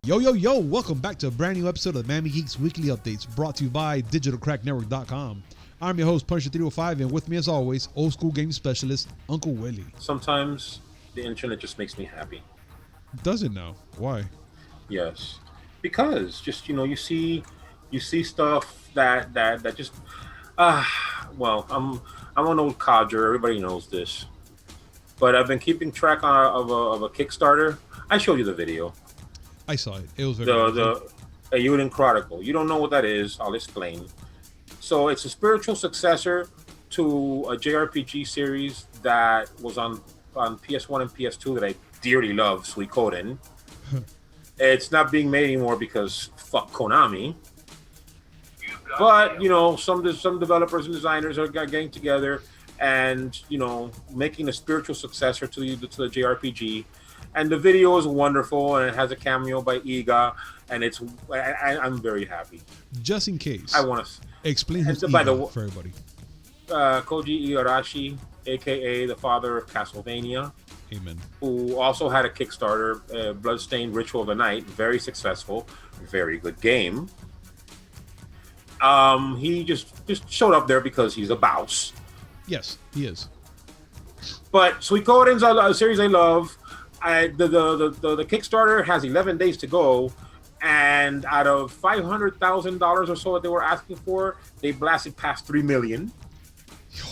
Yo, welcome back to a brand new episode of Mammy Geeks Weekly Updates, brought to you by digitalcracknetwork.com. I'm your host, Punisher305, and with me as always, old school game specialist, Uncle Willie. Sometimes the internet just makes me happy. Does it now? Why? Yes. Because just, you see stuff that just, well, I'm an old codger, everybody knows this. But I've been keeping track of a Kickstarter. I showed you the video. I saw it. It was very a Euden Chronicle. You don't know what that is. I'll explain. So it's a spiritual successor to a JRPG series that was on PS1 and PS2 that I dearly love, Suikoden. It's not being made anymore because fuck Konami. But some developers and designers are getting together and making a spiritual successor to the JRPG. And the video is wonderful, and it has a cameo by Iga, and I'm very happy. Just in case, I want to explain who's Iga for everybody. Koji Igarashi, aka the father of Castlevania. Amen. Who also had a Kickstarter, Bloodstained Ritual of the Night, very successful, very good game. He just showed up there because he's a boss. Yes, he is. But Suikoden's a series I love. The Kickstarter has 11 days to go, and out of $500,000 or so that they were asking for, they blasted past 3 million.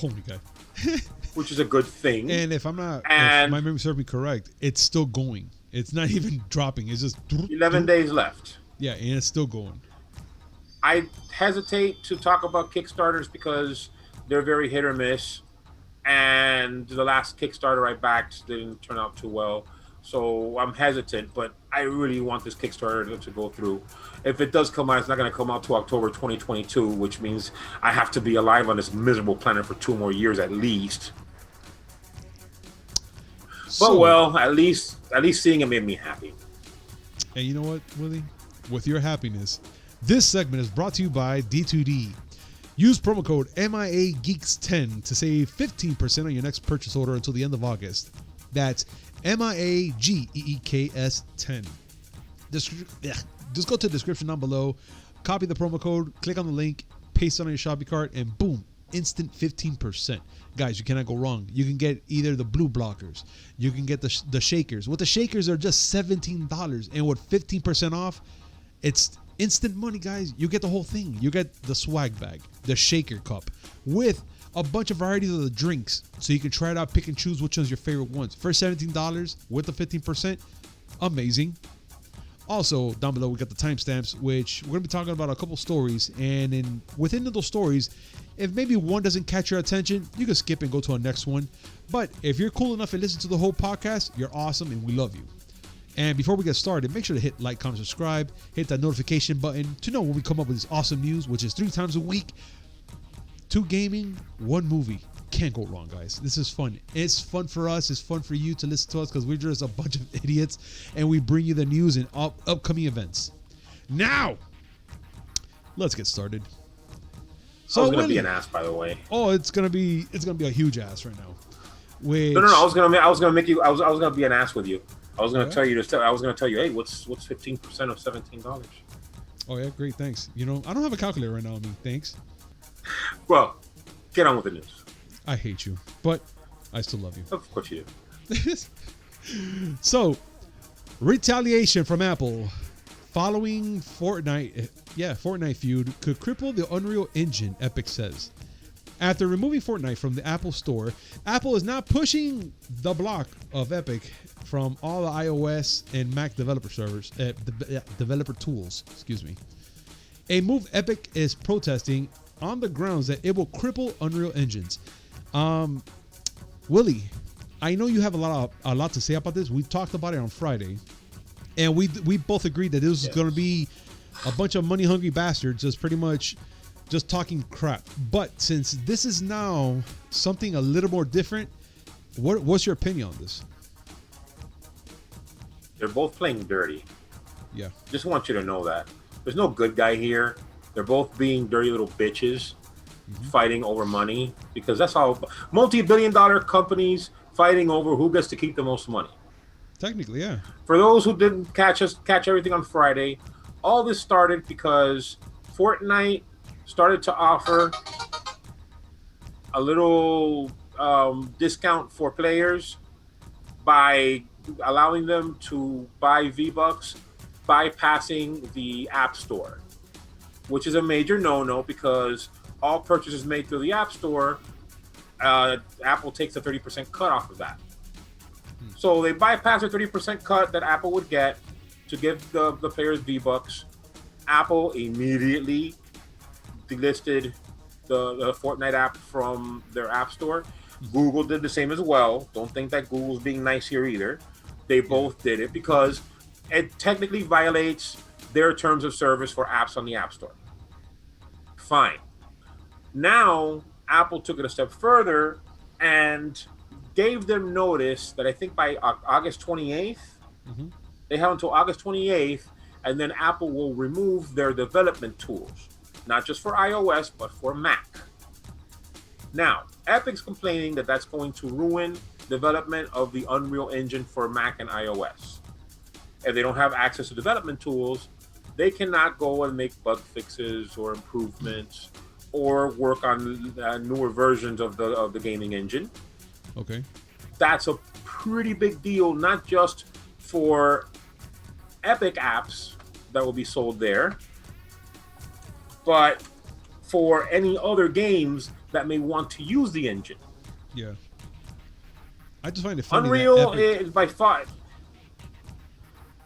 Oh my god. Which is a good thing. And if my memory serves me correct, it's still going. It's not even dropping. It's just 11 days left. Yeah, and it's still going. I hesitate to talk about Kickstarters because they're very hit or miss. And the last Kickstarter I backed didn't turn out too well. So I'm hesitant, but I really want this Kickstarter to go through. If it does come out, it's not going to come out till October 2022, which means I have to be alive on this miserable planet for 2 more years at least. But well, at least seeing it made me happy. And you know what, Willie? With your happiness, this segment is brought to you by D2D. Use promo code MIAGeeks10 to save 15% on your next purchase order until the end of August. That's MIAGEEKS 10. Just go to the description down below, copy the promo code, click on the link, paste it on your Shopee cart, and boom, instant 15%. Guys, you cannot go wrong. You can get either the blue blockers, you can get the shakers. With the shakers, they're just $17, and with 15% off, it's instant money, guys. You get the whole thing. You get the swag bag, the shaker cup, with a bunch of varieties of the drinks, so you can try it out, pick and choose which one's your favorite ones. For $17 with the 15%, amazing. Also, down below, we got the timestamps, which we're going to be talking about a couple stories. And within those stories, if maybe one doesn't catch your attention, you can skip and go to our next one. But if you're cool enough and listen to the whole podcast, you're awesome and we love you. And before we get started, make sure to hit like, comment, subscribe, hit that notification button to know when we come up with this awesome news, which is 3 times a week. 2 gaming, 1 movie. Can't go wrong, guys. This is fun. It's fun for us. It's fun for you to listen to us because we're just a bunch of idiots and we bring you the news and upcoming events. Now, let's get started. So I was gonna be an ass, by the way. Oh, it's gonna be a huge ass right now. No. I was gonna make you. I was gonna be an ass with you. I was gonna tell you. I was gonna tell you. Hey, what's 15% of $17? Oh yeah, great. Thanks. I don't have a calculator right now on me. Thanks. Well, get on with the news. I hate you, but I still love you. Of course you do. So, Retaliation from Apple following Fortnite feud could cripple the Unreal Engine, Epic says. After removing Fortnite from the Apple Store, Apple is now pushing the block of Epic from all the iOS and Mac developer servers, developer tools, A move Epic is protesting on the grounds that it will cripple Unreal Engines. Willie, I know you have a lot to say about this. We talked about it on Friday, and we both agreed that this is going to be a bunch of money hungry bastards just pretty much just talking crap. But since this is now something a little more different, what's your opinion on this? They're both playing dirty. Yeah. Just want you to know that. There's no good guy here. They're both being dirty little bitches, fighting over money, because that's how multi-billion-dollar companies fighting over who gets to keep the most money. Technically, yeah. For those who didn't catch everything on Friday, all this started because Fortnite started to offer a little discount for players by allowing them to buy V-Bucks bypassing the App Store, which is a major no-no because all purchases made through the App Store, Apple takes a 30% cut off of that. So they bypassed the 30% cut that Apple would get to give the players V-Bucks. Apple immediately delisted the Fortnite app from their App Store. Google did the same as well. Don't think that Google's being nice here either. They both did it because it technically violates their terms of service for apps on the App Store. Fine. Now, Apple took it a step further and gave them notice that I think by August 28th, they have until August 28th, and then Apple will remove their development tools, not just for iOS, but for Mac. Now, Epic's complaining that that's going to ruin development of the Unreal Engine for Mac and iOS. If they don't have access to development tools, they cannot go and make bug fixes or improvements or work on newer versions of the gaming engine. Okay. That's a pretty big deal, not just for Epic apps that will be sold there, but for any other games that may want to use the engine. Yeah. I just find it funny. Unreal is by far.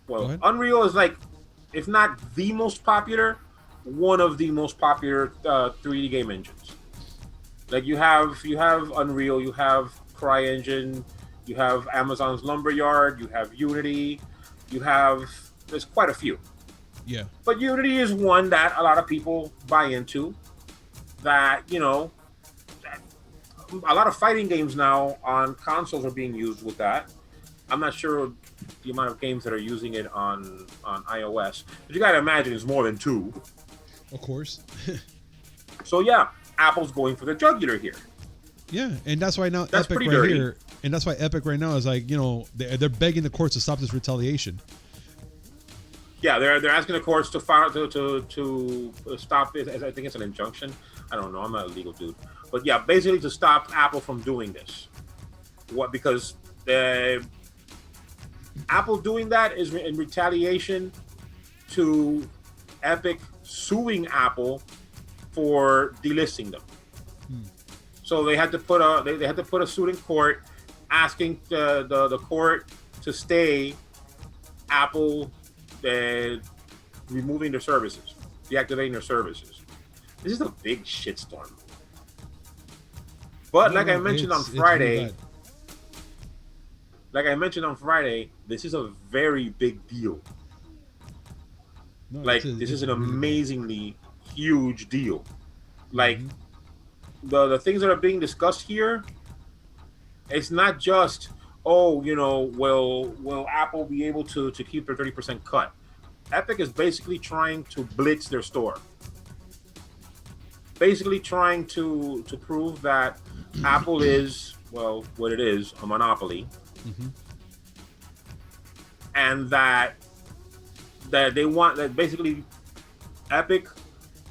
Well, Unreal is like, if not the most popular, one of the most popular 3D game engines. Like you have Unreal, you have CryEngine, you have Amazon's Lumberyard, you have Unity, there's quite a few. Yeah. But Unity is one that a lot of people buy into. That, a lot of fighting games now on consoles are being used with that. I'm not sure the amount of games that are using it on iOS, but you gotta imagine it's more than 2. Of course. So yeah, Apple's going for the jugular here. Yeah, and that's why now That's Epic pretty right dirty. here, and that's why Epic right now is like, they're begging the courts to stop this retaliation. Yeah, they're asking the courts to stop it. I think it's an injunction. I don't know. I'm not a legal dude, but yeah, basically to stop Apple from doing this. What? Because Apple doing that is in retaliation to Epic suing Apple for delisting them. So they had to put a suit in court, asking the court to stay Apple removing their services, deactivating their services. This is a big shitstorm. But like I mentioned on Friday, this is a very big deal. No, this is an amazingly huge deal. Like the things that are being discussed here, it's not just will Apple be able to keep their 30% cut? Epic is basically trying to blitz their store. Basically trying to prove that Apple is, what it is, a monopoly. And that they want, that basically Epic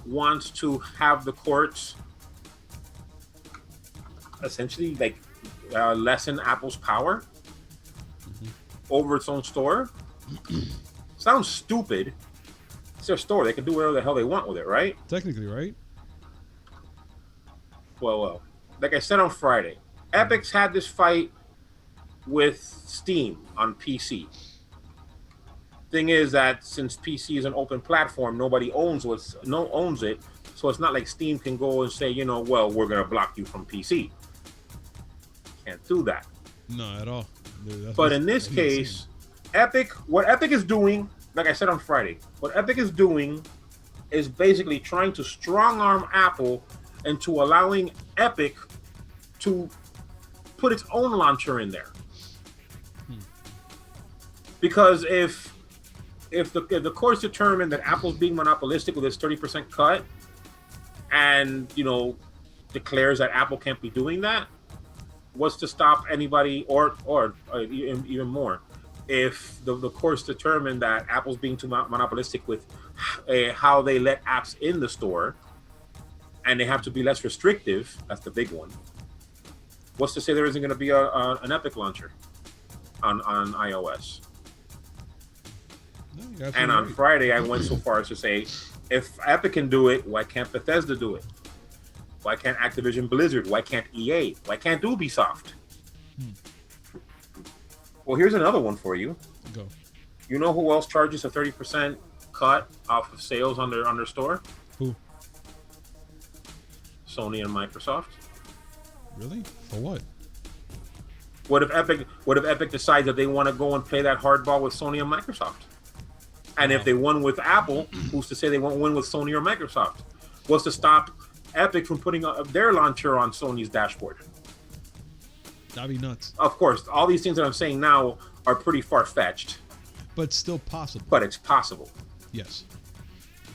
wants to have the courts essentially lessen Apple's power over its own store. Sounds stupid. It's their store. They can do whatever the hell they want with it, right? Technically, right? Well. Like I said on Friday, Epic's had this fight with Steam on PC. Thing is that since PC is an open platform, nobody owns it. So it's not like Steam can go and say, we're going to block you from PC. Can't do that. No, at all. But in this case, what Epic is doing, like I said on Friday, what Epic is doing is basically trying to strong arm Apple into allowing Epic to put its own launcher in there. Because if the courts determine that Apple's being monopolistic with its 30% cut, and declares that Apple can't be doing that, what's to stop anybody, or even more, if the courts determine that Apple's being too monopolistic with how they let apps in the store, and they have to be less restrictive, that's the big one. What's to say there isn't going to be an Epic launcher on iOS? No, and on right. Friday, I went so far as to say, if Epic can do it, why can't Bethesda do it? Why can't Activision Blizzard? Why can't EA? Why can't Ubisoft? Well, here's another one for you. Go. You know who else charges a 30% cut off of sales on their store? Who? Sony and Microsoft. Really? For what? What if Epic decides that they want to go and play that hardball with Sony and Microsoft? And if they won with Apple, who's to say they won't win with Sony or Microsoft? What's to stop Epic from putting their launcher on Sony's dashboard? That'd be nuts. Of course, all these things that I'm saying now are pretty far-fetched. But still possible. But it's possible. Yes.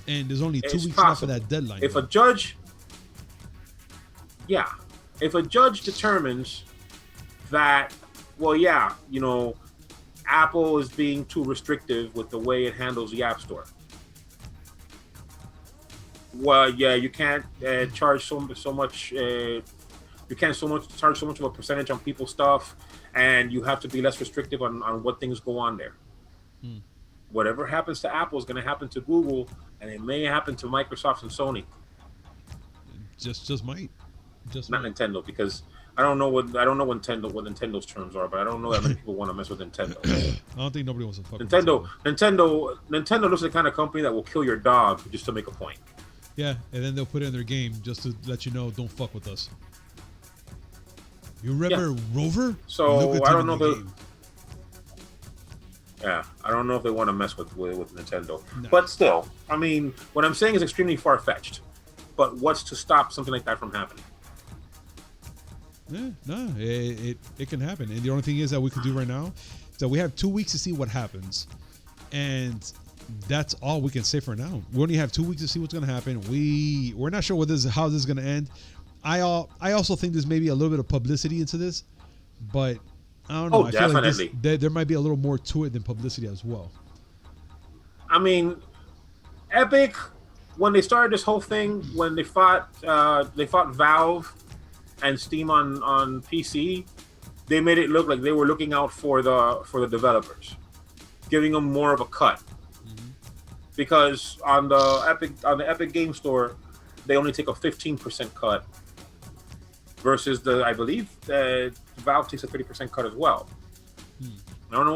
And there's only 2 It's weeks possible. left of that deadline. If a judge determines that, well, yeah, you know, Apple is being too restrictive with the way it handles the App Store. Well, yeah, you can't charge so much. You can't charge so much of a percentage on people's stuff, and you have to be less restrictive on what things go on there. Whatever happens to Apple is going to happen to Google, and it may happen to Microsoft and Sony. Just might. Not Nintendo, because I don't know what Nintendo's terms are, but I don't know that many people want to mess with Nintendo. I don't think nobody wants to fuck with Nintendo looks like the kind of company that will kill your dog just to make a point. Yeah, and then they'll put it in their game just to let you know, don't fuck with us. You remember Rover? So I don't know I don't know if they want to mess with Nintendo. No. But still, I mean, what I'm saying is extremely far-fetched. But what's to stop something like that from happening? Yeah, no, it can happen. And the only thing is that we can do right now is that we have 2 weeks to see what happens. And that's all we can say for now. We only have 2 weeks to see what's going to happen. We're not sure how this is going to end. I also think there's maybe a little bit of publicity into this, but I don't know. I feel like there might be a little more to it than publicity as well. I mean, Epic, when they started this whole thing, when they fought Valve and Steam on PC, they made it look like they were looking out for the developers, giving them more of a cut. Because on the Epic Game Store, they only take a 15% cut, versus I believe Valve takes a 30% cut as well. I don't know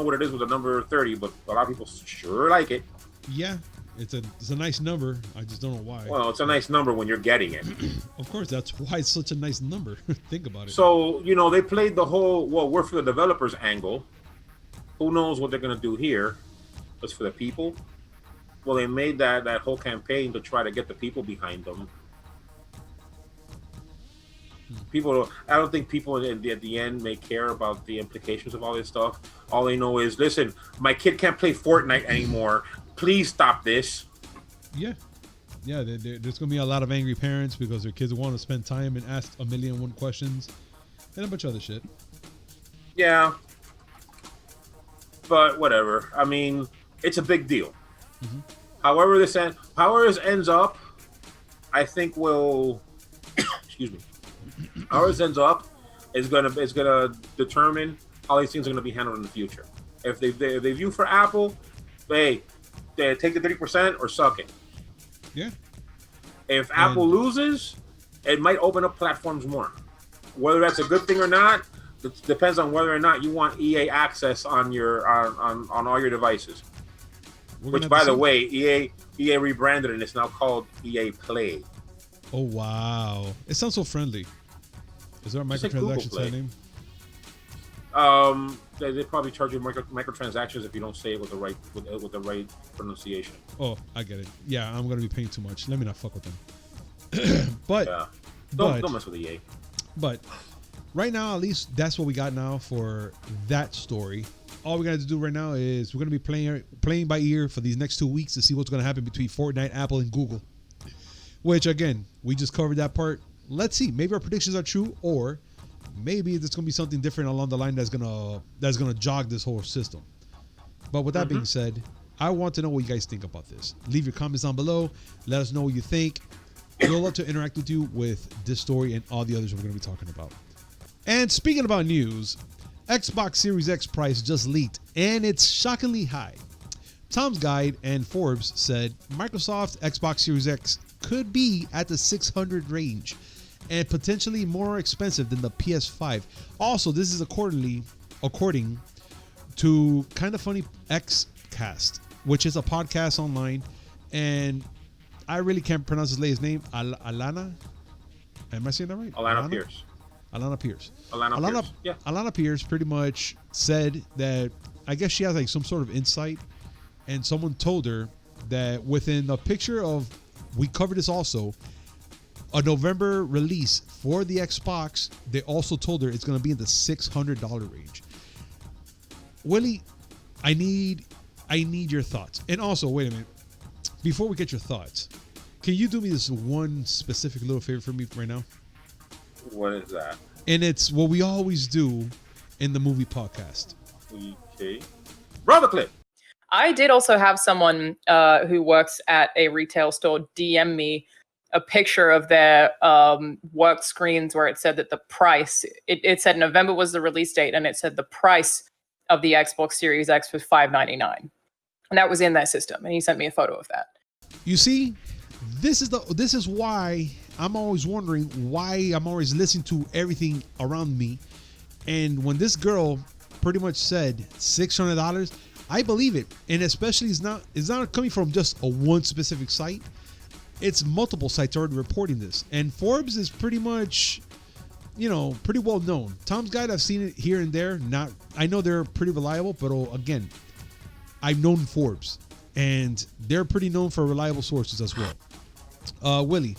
what it is with the number 30, but a lot of people sure like it. Yeah, it's a nice number. I just don't know why. Well, it's a nice number when you're getting it. Of course, that's why it's such a nice number. Think about it. So, they played the whole, we're for the developers angle. Who knows what they're going to do here? It's for the people. Well, they made that whole campaign to try to get the people behind them. I don't think people at the end may care about the implications of all this stuff. All they know is, listen, my kid can't play Fortnite anymore. Please stop this. Yeah. There's gonna be a lot of angry parents because their kids want to spend time and ask 1,000,001 questions and a bunch of other shit. Yeah, but whatever. I mean, it's a big deal. However this ends up, I think will excuse me. However this ends up is gonna determine how these things are gonna be handled in the future. If they view for Apple, they take the 30% or suck it. Yeah. If Apple loses, it might open up platforms more. Whether that's a good thing or not, it depends on whether or not you want EA access on your on all your devices. Which, by the way, EA rebranded and it's now called EA Play. Oh wow! It sounds so friendly. Is there a microtransaction to that name? They probably charge you microtransactions if you don't say it with the right pronunciation. Oh, I get it. Yeah, I'm gonna be paying too much. Let me not fuck with them. But yeah. Don't mess with EA. But right now, at least that's what we got now for that story. All we got to do right now is we're gonna be playing by ear for these next 2 weeks to see what's gonna happen between Fortnite, Apple, and Google. Which again, we just covered that part. Let's see. Maybe our predictions are true, or maybe there's gonna be something different along the line that's gonna jog this whole system. But with that being said, I want to know what you guys think about this. Leave your comments down below. Let us know what you think. We'd love to interact with you with this story and all the others we're gonna be talking about. And speaking about news, Xbox Series X price just leaked, and it's shockingly high. Tom's Guide and Forbes said Microsoft Xbox Series X could be at the 600 range and potentially more expensive than the PS5. Also, this is according to Kind of Funny Xcast, which is a podcast online, and I really can't pronounce his lady's name. Alana? Am I saying that right? Alana Pierce. Alana Pierce. Yeah. Alana Pierce pretty much said that I guess she has like some sort of insight, and someone told her that within the picture of, we covered this also, a November release for the Xbox, they also told her it's going to be in the $600 range. Willie, I need your thoughts. And also, wait a minute. Before we get your thoughts, can you do me this one specific little favor for me right now? What is that? And it's what we always do in the movie podcast. Okay. Brother clip. I did also have someone who works at a retail store DM me a picture of their work screens where it said that the price, it said November was the release date, and it said the price of the Xbox Series X was $599. And that was in their system. And he sent me a photo of that. You see, this is why I'm always wondering why I'm always listening to everything around me. And when this girl pretty much said $600, I believe it. And especially it's not coming from just a one specific site. It's multiple sites already reporting this. And Forbes is pretty much, pretty well known. Tom's Guide, I've seen it here and there. I know they're pretty reliable, but again, I've known Forbes, and they're pretty known for reliable sources as well. Willie,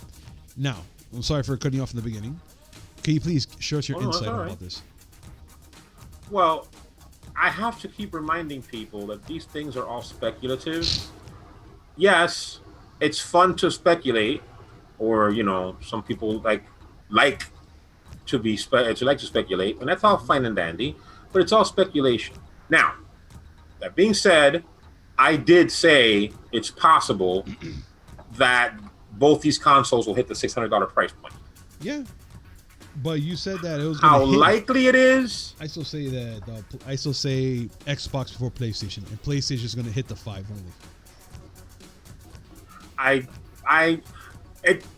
now, I'm sorry for cutting you off in the beginning. Can you please share us your insight about this? Well, I have to keep reminding people that these things are all speculative. Yes, it's fun to speculate, or some people like to speculate, and that's all fine and dandy. But it's all speculation. Now, that being said, I did say it's possible that both these consoles will hit the $600 price point. Yeah, but you said that it was how likely it is. I still say Xbox before PlayStation, and PlayStation is going to hit the 5 only.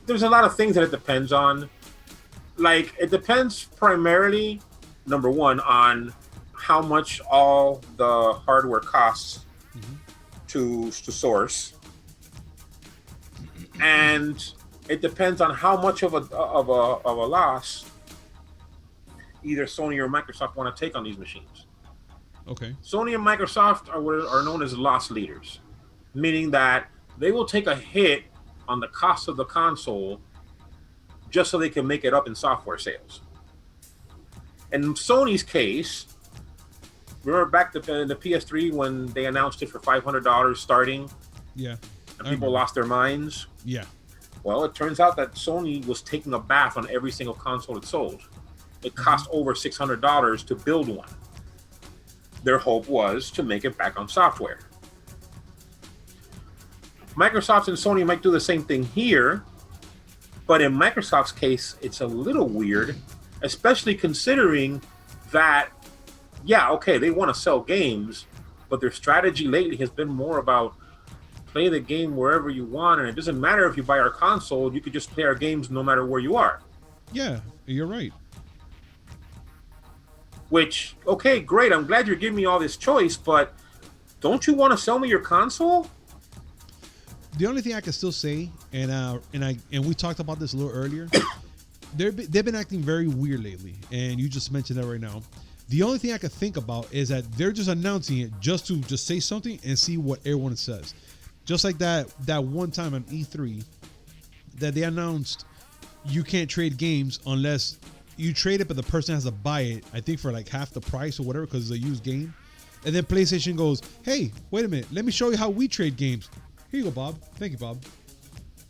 There's a lot of things that it depends on. Like, it depends primarily, number one, on how much all the hardware costs to source, and it depends on how much of a loss either Sony or Microsoft want to take on these machines. Okay. Sony and Microsoft are known as loss leaders, meaning that they will take a hit on the cost of the console just so they can make it up in software sales. In Sony's case, remember back to the PS3 when they announced it for $500 starting? Yeah. And people lost their minds? Yeah. Well, it turns out that Sony was taking a bath on every single console it sold. It cost over $600 to build one. Their hope was to make it back on software. Microsoft and Sony might do the same thing here, but in Microsoft's case, it's a little weird, especially considering that, yeah, okay, they want to sell games, but their strategy lately has been more about play the game wherever you want, and it doesn't matter if you buy our console, you could just play our games no matter where you are. Yeah, you're right. Which, okay, great, I'm glad you're giving me all this choice, but don't you want to sell me your console? The only thing I can still say, and we talked about this a little earlier, they've been acting very weird lately, and you just mentioned that right now. The only thing I can think about is that they're just announcing it just to just say something and see what everyone says. Just like that one time on E3 that they announced you can't trade games unless you trade it, but the person has to buy it, I think for like half the price or whatever, because it's a used game. And then PlayStation goes, hey, wait a minute, let me show you how we trade games. Here you go, Bob. Thank you, Bob.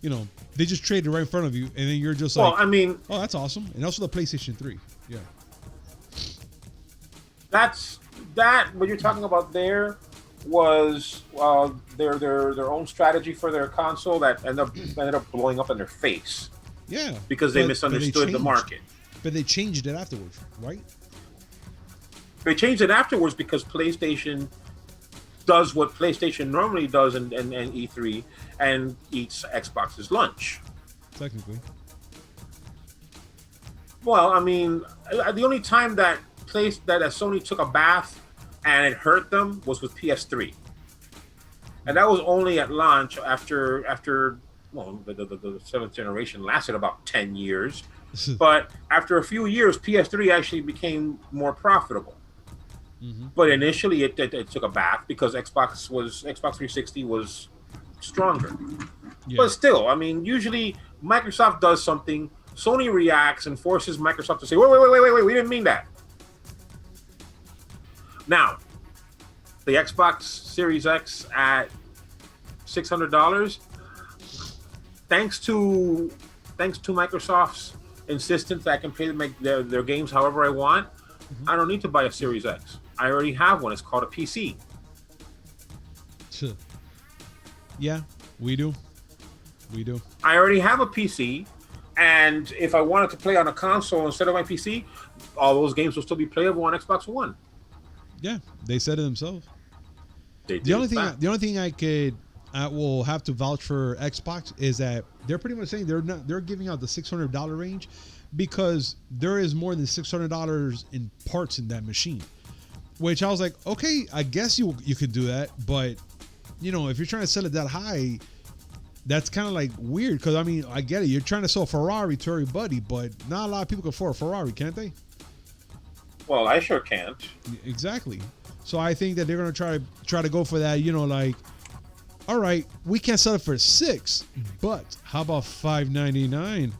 They just traded right in front of you, and then you're just like, well, I mean, oh, that's awesome. And also the PlayStation 3. Yeah. That's what you're talking about there was their own strategy for their console that ended up blowing up in their face. Yeah, because they misunderstood the market. But they changed it afterwards, right? They changed it afterwards because PlayStation does what PlayStation normally does in E3 and eats Xbox's lunch. Technically. Well, I mean, the only time that Sony took a bath and it hurt them was with PS3, and that was only at launch after well, the seventh generation lasted about 10 years, but after a few years, PS3 actually became more profitable. Mm-hmm. But initially, it took a bath because Xbox 360 was stronger. Yeah. But still, I mean, usually Microsoft does something, Sony reacts and forces Microsoft to say, wait, we didn't mean that. Now, the Xbox Series X at $600, thanks to Microsoft's insistence that I can pay their games however I want, mm-hmm. I don't need to buy a Series X. I already have one. It's called a PC. Yeah, we do. I already have a PC, and if I wanted to play on a console instead of my PC, all those games will still be playable on Xbox One. Yeah, they said it themselves. The only thing I will have to vouch for Xbox is that they're pretty much saying they're giving out the $600 range because there is more than $600 in parts in that machine. Which I was like, okay, I guess you could do that, but you know, if you're trying to sell it that high, that's kind of like weird. Because I mean, I get it, you're trying to sell a Ferrari to everybody, but not a lot of people can afford a Ferrari, can't they? Well, I sure can't. Exactly. So I think that they're gonna try to go for that. You know, like, all right, we can't sell it for $6, but how about $5.99?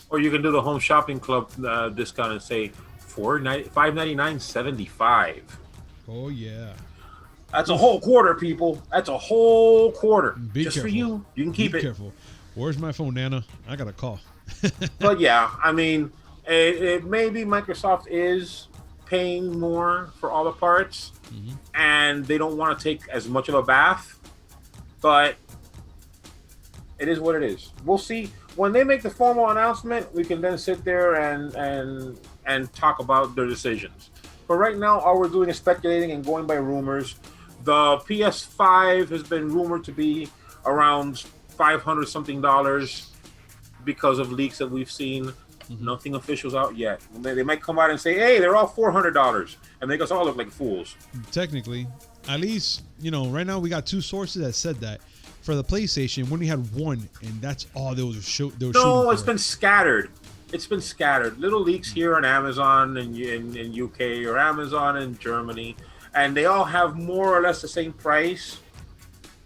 Or you can do the Home Shopping Club discount and say $5.99.75. Oh yeah, that's a whole quarter, people. That's a whole quarter. Be just careful. For you. You can keep it. Be careful. Where's my phone, Nana? I got a call. But yeah, I mean, it maybe Microsoft is paying more for all the parts, mm-hmm. and they don't want to take as much of a bath. But it is what it is. We'll see when they make the formal announcement. We can then sit there and talk about their decisions. But right now, all we're doing is speculating and going by rumors. The PS5 has been rumored to be around $500-something because of leaks that we've seen. Mm-hmm. Nothing official's out yet. They might come out and say, hey, they're all $400 and make us all look like fools. Technically, at least, you know, right now we got two sources that said that. For the PlayStation, we only had one, and that's all they were shooting. No, it's been scattered. It's been scattered. Little leaks here on Amazon in UK or Amazon in Germany, and they all have more or less the same price.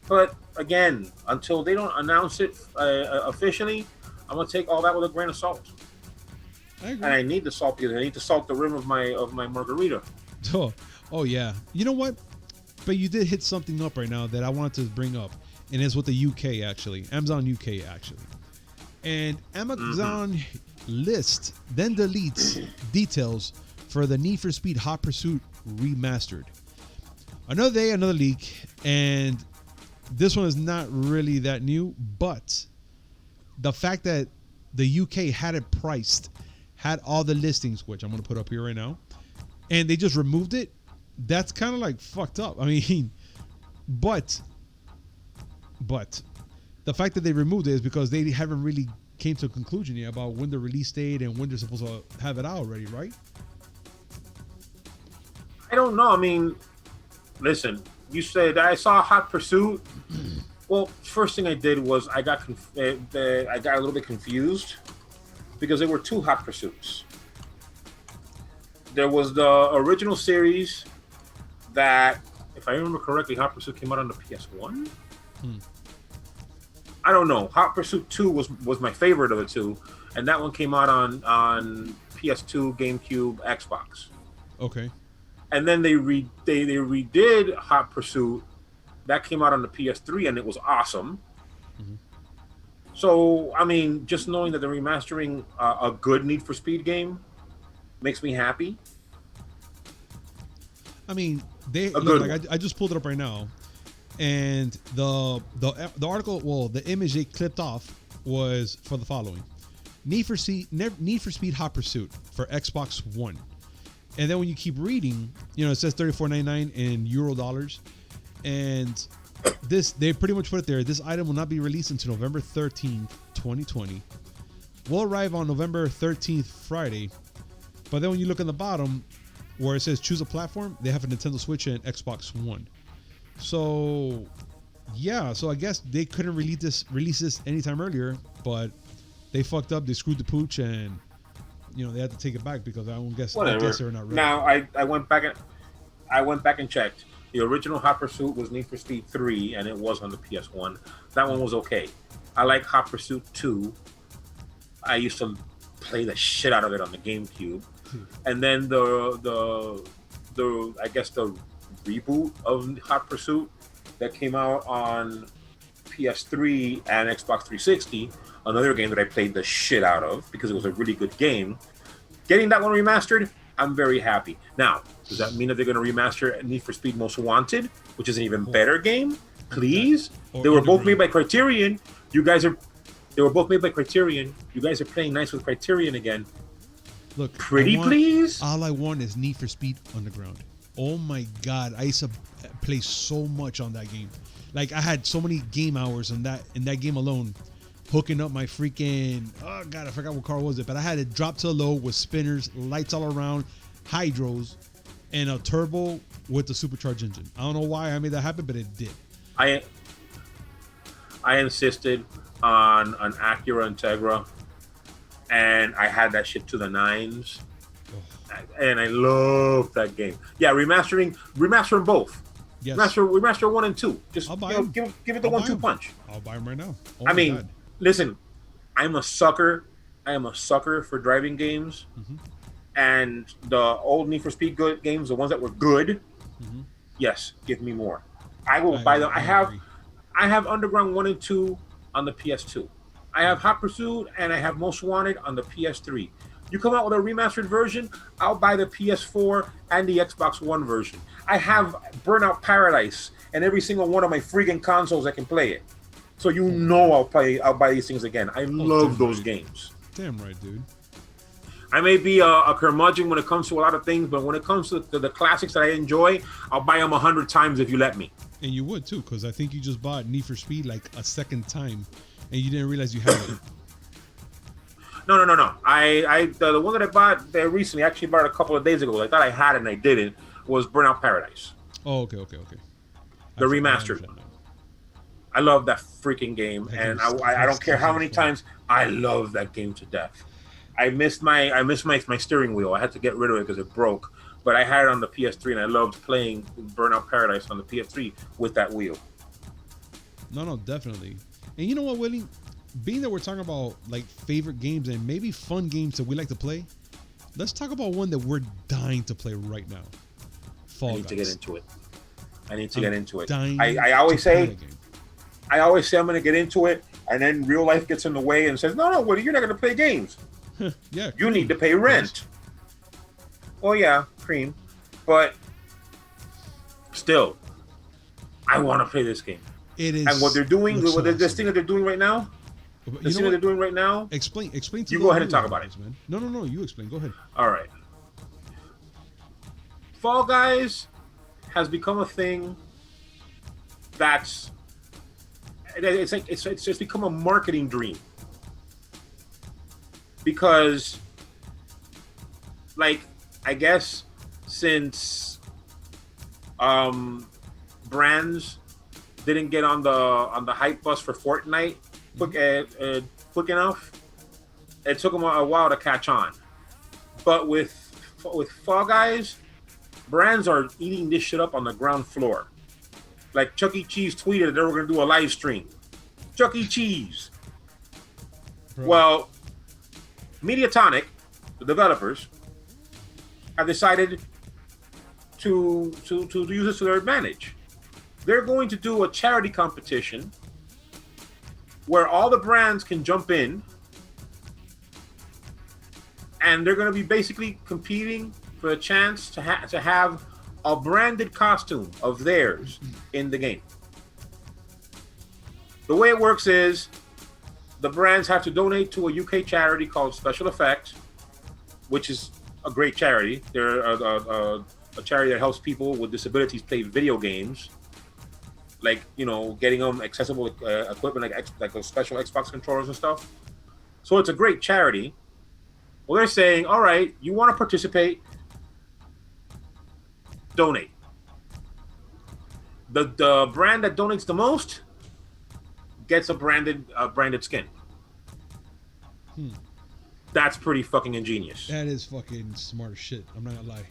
But again, until they don't announce it officially, I'm gonna take all that with a grain of salt. I agree. And I need the salt because I need to salt the rim of my margarita. Oh yeah. You know what? But you did hit something up right now that I wanted to bring up, and it's with the UK actually, Amazon UK actually, and Amazon. Mm-hmm. List then deletes details for the Need for Speed Hot Pursuit Remastered. Another day, another leak, and this one is not really that new, but the fact that the UK had it priced, had all the listings, which I'm going to put up here right now, and they just removed it, that's kind of like fucked up. I mean, but the fact that they removed it is because they haven't really came to a conclusion yet about when the release date and when they're supposed to have it out already, right? I don't know. I mean, listen, you said I saw Hot Pursuit. Well, first thing I did was I got a little bit confused because there were two Hot Pursuits. There was the original series that, if I remember correctly, Hot Pursuit came out on the PS1. I don't know. Hot Pursuit 2 was my favorite of the two, and that one came out on PS2, GameCube, Xbox. Okay. And then they redid Hot Pursuit. That came out on the PS3, and it was awesome. Mm-hmm. So, I mean, just knowing that they're remastering a good Need for Speed game makes me happy. I mean, they A look, good like one. I just pulled it up right now, and the article, well, the image they clipped off was for the following: Need for Speed Hot Pursuit for Xbox One. And then when you keep reading, it says $34.99 in Euro dollars, and they pretty much put it there. This item will not be released until November 13th, 2020. Will arrive on November 13th, Friday. But then when you look in the bottom where it says choose a platform, they have a Nintendo Switch and Xbox One. So yeah, so I guess they couldn't release this anytime earlier, but they fucked up. They screwed the pooch, and they had to take it back because I guess they're not ready. Now I went back and checked. The original Hot Pursuit was Need for Speed 3, and it was on the PS1. That one was okay. I like Hot Pursuit 2. I used to play the shit out of it on the GameCube. And then the I guess the reboot of Hot Pursuit that came out on PS3 and Xbox 360, another game that I played the shit out of because it was a really good game. Getting that one remastered, I'm very happy. Now, does that mean that they're going to remaster Need for Speed Most Wanted, which is an even better game? Please. They were both made by Criterion. They were both made by Criterion. You guys are playing nice with Criterion again. Look, please. All I want is Need for Speed Underground. Oh my God, I used to play so much on that game. Like I had so many game hours in that game alone, hooking up my freaking, oh God, I forgot what car was it, but I had it drop to low with spinners, lights all around, hydros, and a turbo with the supercharged engine. I don't know why I made that happen, but it did. I insisted on an Acura Integra, and I had that shit to the nines, and I love that game. Yeah, remastering both. Yes. Remaster 1 and 2. Just give it the 1-2 punch. I'll buy them right now. Oh I mean, listen, I'm a sucker. I am a sucker for driving games, and the old Need for Speed good games, the ones that were good. Yes, give me more. I will buy them. I have Underground 1 and 2 on the PS2. I have Hot Pursuit and I have Most Wanted on the PS3. You come out with a remastered version, I'll buy the PS4 and the Xbox One version. I have Burnout Paradise and every single one of my freaking consoles that can play it. So I'll buy these things again. I love those games. Damn right, dude. I may be a curmudgeon when it comes to a lot of things, but when it comes to the classics that I enjoy, I'll buy them 100 times if you let me. And you would too, because I think you just bought Need for Speed like a second time, and you didn't realize you had it. No. The one that I bought there recently, actually bought it a couple of days ago. I thought I had it and I didn't. Was Burnout Paradise. Oh, okay. The remastered. I love that freaking game, and I don't care how many times. I love that game to death. I missed my steering wheel. I had to get rid of it because it broke. But I had it on the PS3, and I loved playing Burnout Paradise on the PS3 with that wheel. No, definitely. And you know what, Willie? Being that we're talking about like favorite games and maybe fun games that we like to play, let's talk about one that we're dying to play right now. Fall Guys. To get into it. I need to get into it. I always say I'm going to get into it, and then real life gets in the way and says, no, Woody, you're not going to play games. Yeah, you need to pay rent. Well, yeah, cream, but still, I want to play this game. It is, and what they're doing, this awesome. thing that they're doing right now. This thing that they're doing right now. Explain to you. Go ahead and talk about it, man. No. You explain. Go ahead. All right. Fall Guys has become a thing it's just become a marketing dream. Because, like, I guess since brands didn't get on the hype bus for Fortnite quick enough, it took them a while to catch on. But with Fall Guys, brands are eating this shit up on the ground floor. Like Chuck E. Cheese tweeted that they were going to do a live stream. Chuck E. Cheese. Right. Well, Mediatonic, the developers, have decided to use this to their advantage. They're going to do a charity competition where all the brands can jump in, and they're going to be basically competing for a chance to have a branded costume of theirs in the game. The way it works is the brands have to donate to a UK charity called Special Effects, which is a great charity. They're a charity that helps people with disabilities play video games, like, you know, getting them accessible equipment like those special Xbox controllers and stuff. So it's a great charity. Well, they're saying, all right, you want to participate, donate. The brand that donates the most gets a branded skin. That's pretty fucking ingenious. That is fucking smart as shit. I'm not gonna lie.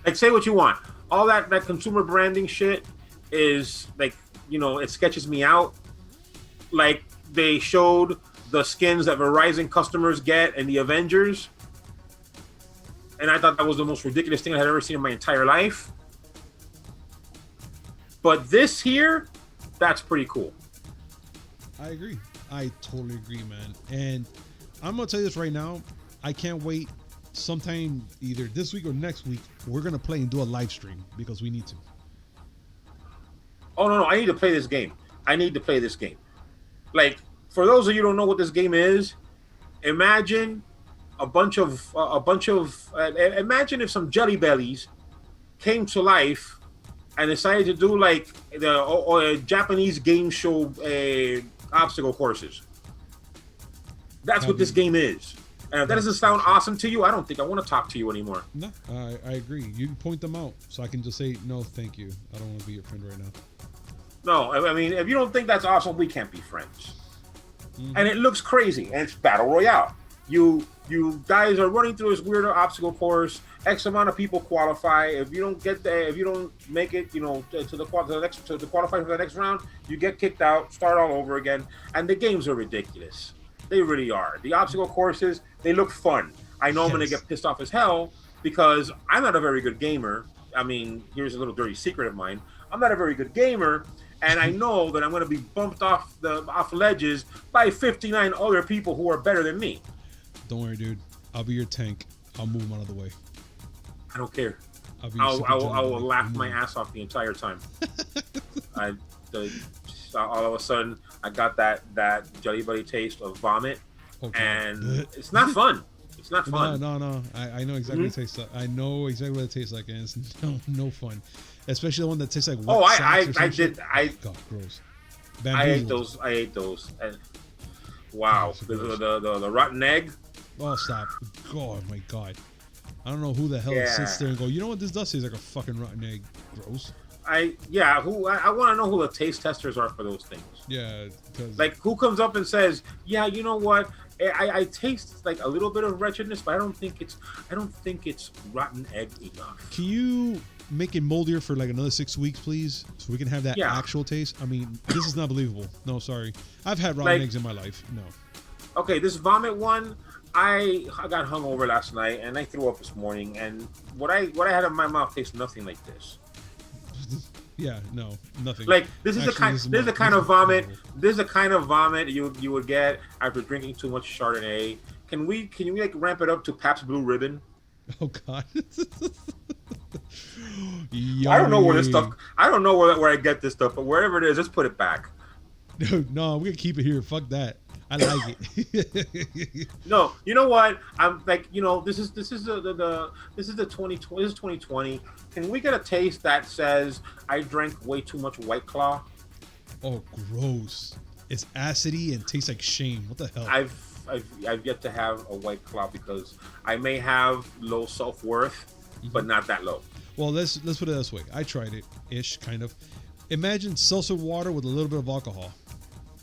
Like, say what you want. All that consumer branding shit is like, you know, it sketches me out. Like, they showed the skins that Verizon customers get in the Avengers, and I thought that was the most ridiculous thing I had ever seen in my entire life. But this here, that's pretty cool. I agree. I totally agree, man. And I'm gonna tell you this right now. I can't wait. Sometime either this week or next week, we're gonna play and do a live stream because we need to. Oh no, I need to play this game. I need to play this game. Like, for those of you who don't know what this game is, imagine imagine if some jelly bellies came to life and decided to do like the Japanese game show obstacle courses. That's what this game is. And if that doesn't sound awesome to you, I don't think I want to talk to you anymore. No, I agree. You can point them out so I can just say, no, thank you. I don't want to be your friend right now. No, I mean, if you don't think that's awesome, we can't be friends. And it looks crazy, and it's battle royale. You guys are running through this weird obstacle course. X amount of people qualify. If you don't get there, if you don't make it, you know, to qualify for the next round, you get kicked out. Start all over again. And the games are ridiculous. They really are. The obstacle courses, they look fun. I know I'm going to get pissed off as hell because I'm not a very good gamer. I mean, here's a little dirty secret of mine. I'm not a very good gamer, and I know that I'm going to be bumped off ledges by 59 other people who are better than me. Don't worry, dude. I'll be your tank. I'll move them out of the way. I don't care. I will laugh my ass off the entire time. All of a sudden, I got that Jelly Belly taste of vomit, and it's not fun. It's not fun. No. I know exactly what it tastes like. I know exactly what it tastes like, and it's no fun. Especially the one that tastes like wet I did. God, gross. Bamboozled. I ate those. And wow, the rotten egg. Oh, stop. Oh my God. I don't know who the hell sits there and go, you know what, this does taste like a fucking rotten egg. Gross. I want to know who the taste testers are for those things. Yeah. Like, who comes up and says, yeah, you know what? I taste like a little bit of wretchedness, but I don't think it's rotten egg enough. Can you make it moldier for like another 6 weeks, please? So we can have that actual taste. I mean, this is not believable. No, sorry. I've had rotten eggs in my life. No. Okay, this vomit one, I got hungover last night and I threw up this morning, and what I had in my mouth tastes nothing like this. Yeah, no, nothing. Like, this is the kind of vomit you would get after drinking too much Chardonnay. Can we like ramp it up to Pabst Blue Ribbon? Oh God. I don't know where this stuff. I don't know where I get this stuff, but wherever it is, just put it back. No, we're gonna keep it here. Fuck that. I like it. No, you know what? I'm like, you know, this is the 2020. This is 2020. Can we get a taste that says I drank way too much White Claw? Oh, gross! It's acidy and tastes like shame. What the hell? I've yet to have a White Claw because I may have low self-worth, but not that low. Well, let's put it this way. I tried it, ish, kind of. Imagine seltzer water with a little bit of alcohol,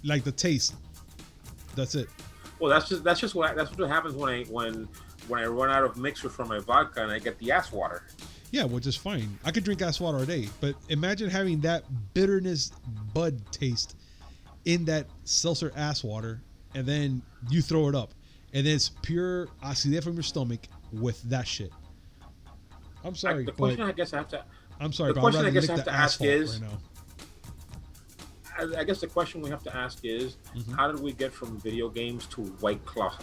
like the taste. That's it. Well, that's what happens when I run out of mixer from my vodka and I get the ass water. Yeah, which is fine. I could drink ass water all day, but imagine having that bitterness bud taste in that seltzer ass water, and then you throw it up, and then it's pure acidez from your stomach with that shit. I'm sorry. The question I guess I have to. I'm sorry, the question I guess I have to ask is. Right now. I guess the question we have to ask is, how did we get from video games to White Claw?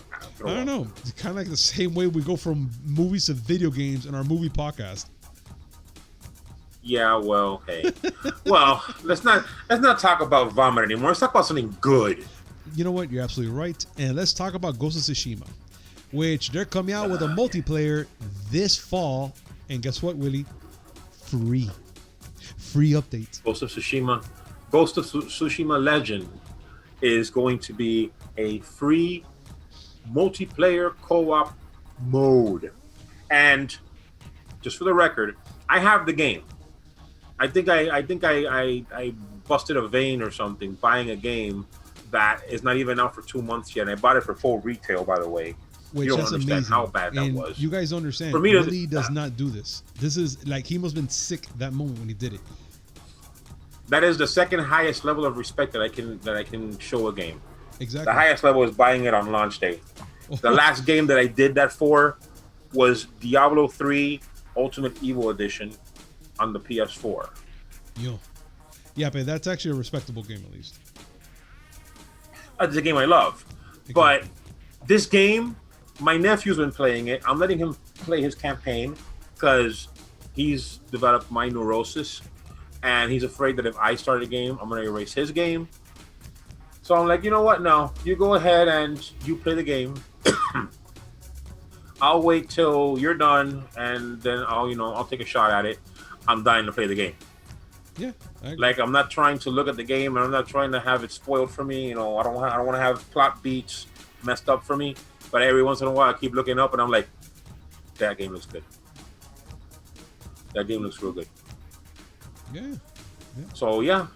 I don't know. It's kind of like the same way we go from movies to video games in our movie podcast. Yeah, well, hey. Well, let's not talk about vomit anymore. Let's talk about something good. You know what? You're absolutely right. And let's talk about Ghost of Tsushima, which they're coming out with a multiplayer this fall. And guess what, Willie? Free updates. Ghost of Tsushima Legend is going to be a free multiplayer co-op mode. And just for the record, I have the game. I think I busted a vein or something buying a game that is not even out for 2 months yet. And I bought it for full retail, by the way. Which you don't that's understand amazing. how bad that and was. You guys don't understand. For me, Willie does not do this. This is like he must have been sick that moment when he did it. That is the second highest level of respect that I can show a game. Exactly. The highest level is buying it on launch day. The last game that I did that for was Diablo 3 Ultimate Evil Edition on the PS4. Yo. Yeah, but that's actually a respectable game at least. It's a game I love. Okay. But this game, my nephew's been playing it. I'm letting him play his campaign because he's developed my neurosis. And he's afraid that if I start a game, I'm going to erase his game. So I'm like, you know what? No, you go ahead and you play the game. I'll wait till you're done, and then I'll take a shot at it. I'm dying to play the game. Yeah. I agree. Like, I'm not trying to look at the game, and I'm not trying to have it spoiled for me. I don't want to have plot beats messed up for me. But every once in a while, I keep looking up, and I'm like, that game looks good. That game looks real good. Yeah. So yeah,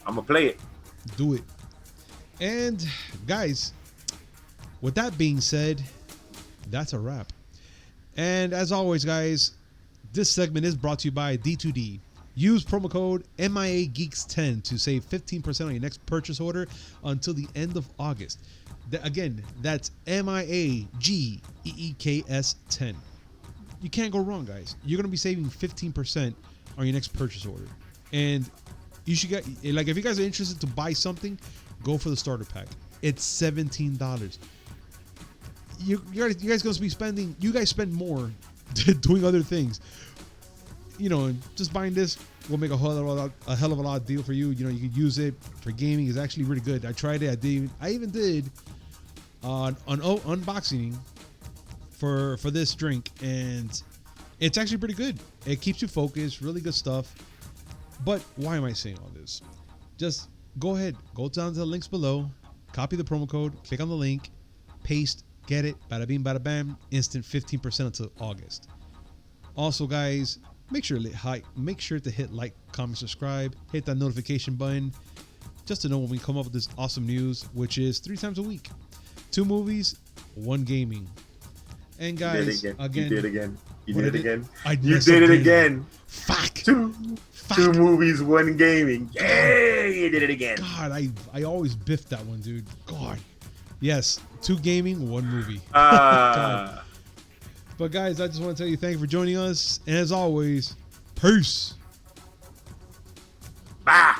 I'm gonna play it. Do it. And guys, with that being said, that's a wrap. And as always, guys, this segment is brought to you by D2D. Use promo code MIAGeeks10 to save 15% on your next purchase order until the end of August. Again, that's MIAGEEKS 10. You can't go wrong, guys. You're going to be saving 15% on your next purchase order. And you should get, like, if you guys are interested to buy something, go for the starter pack. It's $17. You guys going to be spending, you guys spend more doing other things. Just buying this will make a hell of a lot deal for you. You can use it for gaming. It's actually really good. I tried it. I even did an unboxing for this drink, and it's actually pretty good. It keeps you focused. Really good stuff. But why am I saying all this? Just go ahead, go down to the links below, copy the promo code, click on the link, paste, get it, bada bing, bada bam, instant 15% until August. Also, guys, make sure to hit like, comment, subscribe, hit that notification button, just to know when we come up with this awesome news, which is 3 times a week. 2 movies, 1 gaming. And guys, You did it again. You did it again. You did it again. Fuck. 2 movies, 1 gaming. Yeah, you did it again. God, I always biffed that one, dude. God. Yes, 2 gaming, 1 movie. But guys, I just want to tell you thank you for joining us. And as always, peace. Bye.